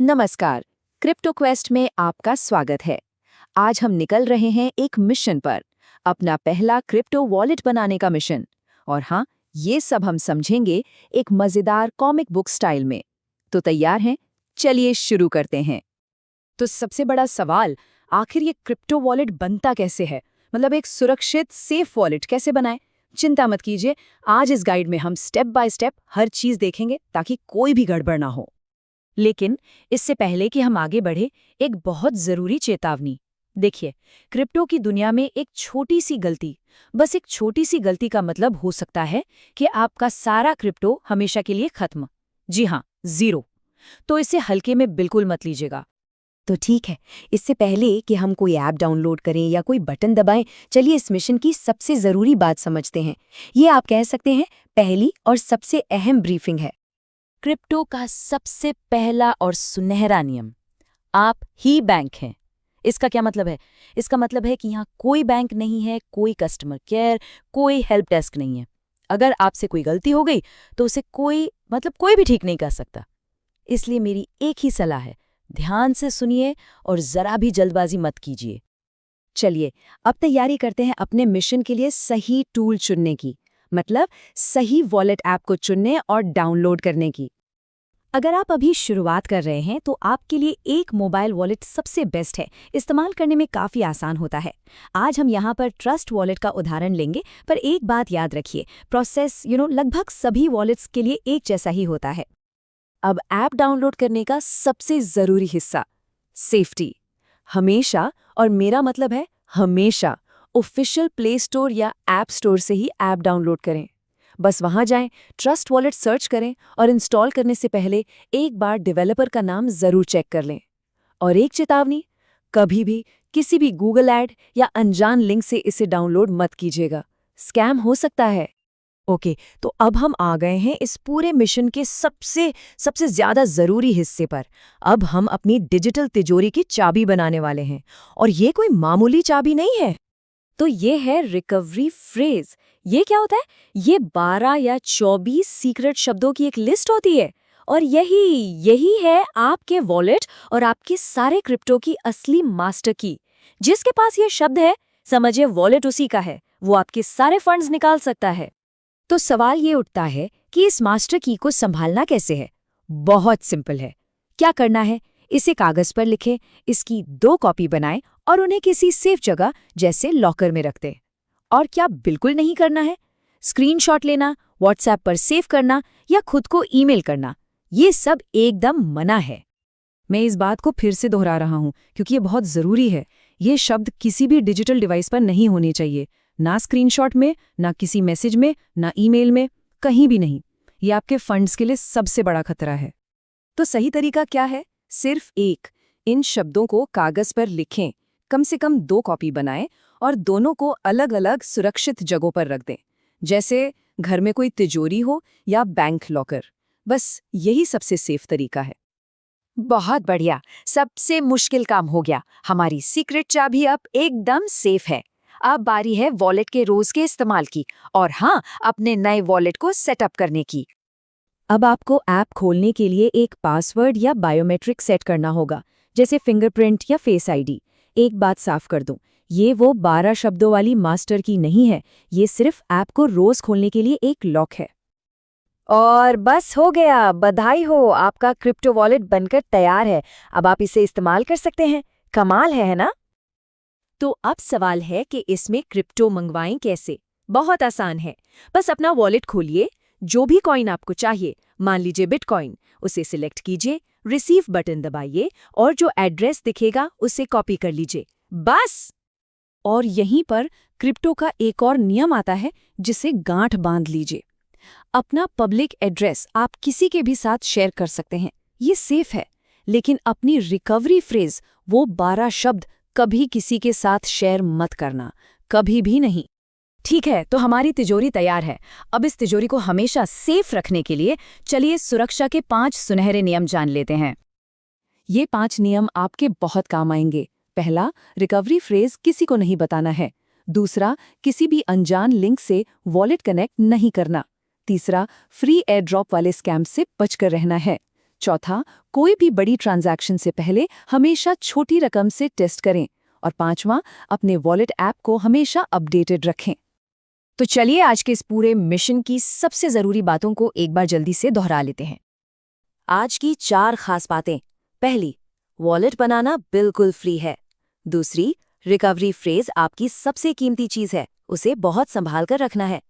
नमस्कार। Crypto quest में आपका स्वागत है। आज हम निकल रहे हैं एक मिशन पर, अपना पहला क्रिप्टो वॉलेट बनाने का मिशन। और हाँ, ये सब हम समझेंगे एक मजेदार कॉमिक बुक स्टाइल में। तो तैयार हैं? चलिए शुरू करते हैं। तो सबसे बड़ा सवाल, आखिर ये क्रिप्टो वॉलेट बनता कैसे है? मतलब एक सुरक्षित सेफ वॉलेट कैसे बनाएं? चिंता मत कीजिए, आज इस गाइड में हम स्टेप बाय स्टेप हर चीज देखेंगे ताकि कोई भी गड़बड़ ना हो। लेकिन इससे पहले कि हम आगे बढ़े, एक बहुत जरूरी चेतावनी। देखिए, क्रिप्टो की दुनिया में एक छोटी सी गलती, बस एक छोटी सी गलती का मतलब हो सकता है कि आपका सारा क्रिप्टो हमेशा के लिए खत्म। जी हाँ, जीरो। तो इसे हल्के में बिल्कुल मत लीजिएगा। तो ठीक है, इससे पहले कि हम कोई ऐप डाउनलोड करें या कोई बटन दबाएं, चलिए इस मिशन की सबसे ज़रूरी बात समझते हैं। ये आप कह सकते हैं पहली और सबसे अहम ब्रीफिंग है। क्रिप्टो का सबसे पहला और सुनहरा नियम, आप ही बैंक हैं। इसका क्या मतलब है? इसका मतलब है कि यहाँ कोई बैंक नहीं है, कोई कस्टमर केयर, कोई हेल्प डेस्क नहीं है। अगर आपसे कोई गलती हो गई तो उसे कोई भी ठीक नहीं कर सकता। इसलिए मेरी एक ही सलाह है, ध्यान से सुनिए और जरा भी जल्दबाजी मत कीजिए। चलिए, अब तैयारी करते हैं अपने मिशन के लिए सही टूल चुनने की, मतलब सही वॉलेट ऐप को चुनने और डाउनलोड करने की। अगर आप अभी शुरुआत कर रहे हैं तो आपके लिए एक मोबाइल वॉलेट सबसे बेस्ट है। इस्तेमाल करने में काफ़ी आसान होता है। आज हम यहाँ पर ट्रस्ट वॉलेट का उदाहरण लेंगे, पर एक बात याद रखिए, प्रोसेस लगभग सभी वॉलेट्स के लिए एक जैसा ही होता है। अब ऐप डाउनलोड करने का सबसे ज़रूरी हिस्सा, सेफ्टी। हमेशा, और मेरा मतलब है हमेशा, ऑफिशियल प्ले स्टोर या ऐप स्टोर से ही ऐप डाउनलोड करें। बस वहां जाएं, ट्रस्ट वॉलेट सर्च करें और इंस्टॉल करने से पहले एक बार डेवलपर का नाम ज़रूर चेक कर लें। और एक चेतावनी, कभी भी किसी भी गूगल ऐड या अनजान लिंक से इसे डाउनलोड मत कीजिएगा, स्कैम हो सकता है। ओके, तो अब हम आ गए हैं इस पूरे मिशन के सबसे सबसे ज्यादा जरूरी हिस्से पर। अब हम अपनी डिजिटल तिजोरी की चाबी बनाने वाले हैं, और ये कोई मामूली चाबी नहीं है। तो ये है रिकवरी फ्रेज। ये क्या होता है? ये 12 या 24 सीक्रेट शब्दों की एक लिस्ट होती है, और यही यही है आपके वॉलेट और आपके सारे क्रिप्टो की असली मास्टर की। जिसके पास ये शब्द है, समझिए वॉलेट उसी का है, वो आपके सारे फंड्स निकाल सकता है। तो सवाल ये उठता है कि इस मास्टर की को संभालना कैसे है? बहुत सिंपल है। क्या करना है? इसे कागज पर लिखें, इसकी 2 कॉपी बनाएं और उन्हें किसी सेफ जगह जैसे लॉकर में रख दें। और क्या बिल्कुल नहीं करना है? स्क्रीनशॉट लेना, व्हाट्सएप पर सेव करना या खुद को ईमेल करना, ये सब एकदम मना है। मैं इस बात को फिर से दोहरा रहा हूं क्योंकि ये बहुत ज़रूरी है। ये शब्द किसी भी डिजिटल डिवाइस पर नहीं होने चाहिए, ना स्क्रीनशॉट में, ना किसी मैसेज में, ना ईमेल में, कहीं भी नहीं। ये आपके फंड्स के लिए सबसे बड़ा खतरा है। तो सही तरीका क्या है? सिर्फ एक, इन शब्दों को कागज पर लिखें, कम से कम 2 कॉपी बनाएं और दोनों को अलग अलग सुरक्षित जगहों पर रख दें, जैसे घर में कोई तिजोरी हो या बैंक लॉकर। बस यही सबसे सेफ तरीका है। बहुत बढ़िया, सबसे मुश्किल काम हो गया। हमारी सीक्रेट चाबी अब एकदम सेफ है। अब बारी है वॉलेट के रोज के इस्तेमाल की, और हाँ, अपने नए वॉलेट को सेटअप करने की। अब आपको ऐप खोलने के लिए एक पासवर्ड या बायोमेट्रिक सेट करना होगा, जैसे फिंगरप्रिंट या फेस आईडी। एक बात साफ कर दूं, ये वो 12 शब्दों वाली मास्टर की नहीं है, ये सिर्फ ऐप को रोज खोलने के लिए एक लॉक है। और बस हो गया, बधाई हो, आपका क्रिप्टो वॉलेट बनकर तैयार है। अब आप इसे इस्तेमाल कर सकते हैं। कमाल है ना? तो अब सवाल है कि इसमें क्रिप्टो मंगवाएं कैसे? बहुत आसान है। बस अपना वॉलेट खोलिए, जो भी कॉइन आपको चाहिए, मान लीजिए बिटकॉइन, उसे सिलेक्ट कीजिए, रिसीव बटन दबाइए और जो एड्रेस दिखेगा उसे कॉपी कर लीजिए। बस। और यहीं पर क्रिप्टो का एक और नियम आता है, जिसे गांठ बांध लीजिए। अपना पब्लिक एड्रेस आप किसी के भी साथ शेयर कर सकते हैं, ये सेफ है। लेकिन अपनी रिकवरी फ्रेज, वो 12 शब्द, कभी किसी के साथ शेयर मत करना, कभी भी नहीं। ठीक है, तो हमारी तिजोरी तैयार है। अब इस तिजोरी को हमेशा सेफ रखने के लिए चलिए सुरक्षा के 5 सुनहरे नियम जान लेते हैं। ये 5 नियम आपके बहुत काम आएंगे। पहला, रिकवरी फ्रेज किसी को नहीं बताना है। दूसरा, किसी भी अनजान लिंक से वॉलेट कनेक्ट नहीं करना। तीसरा, फ्री एयर ड्रॉप वाले स्कैम से बचकर रहना है। चौथा, कोई भी बड़ी ट्रांजैक्शन से पहले हमेशा छोटी रकम से टेस्ट करें। और पांचवां, अपने वॉलेट ऐप को हमेशा अपडेटेड रखें। तो चलिए आज के इस पूरे मिशन की सबसे ज़रूरी बातों को एक बार जल्दी से दोहरा लेते हैं। आज की 4 खास बातें। पहली, वॉलेट बनाना बिल्कुल फ्री है। दूसरी, रिकवरी फ्रेज आपकी सबसे कीमती चीज है, उसे बहुत संभाल कर रखना है।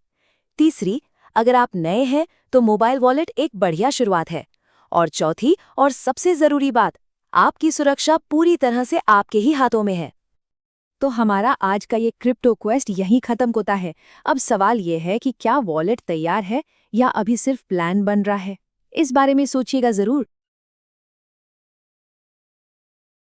तीसरी, अगर आप नए हैं तो मोबाइल वॉलेट एक बढ़िया शुरुआत है। और चौथी और सबसे जरूरी बात, आपकी सुरक्षा पूरी तरह से आपके ही हाथों में है। तो हमारा आज का ये क्रिप्टो क्वेस्ट यहीं खत्म होता है। अब सवाल ये है कि क्या वॉलेट तैयार है या अभी सिर्फ प्लान बन रहा है? इस बारे में सोचिएगा जरूर।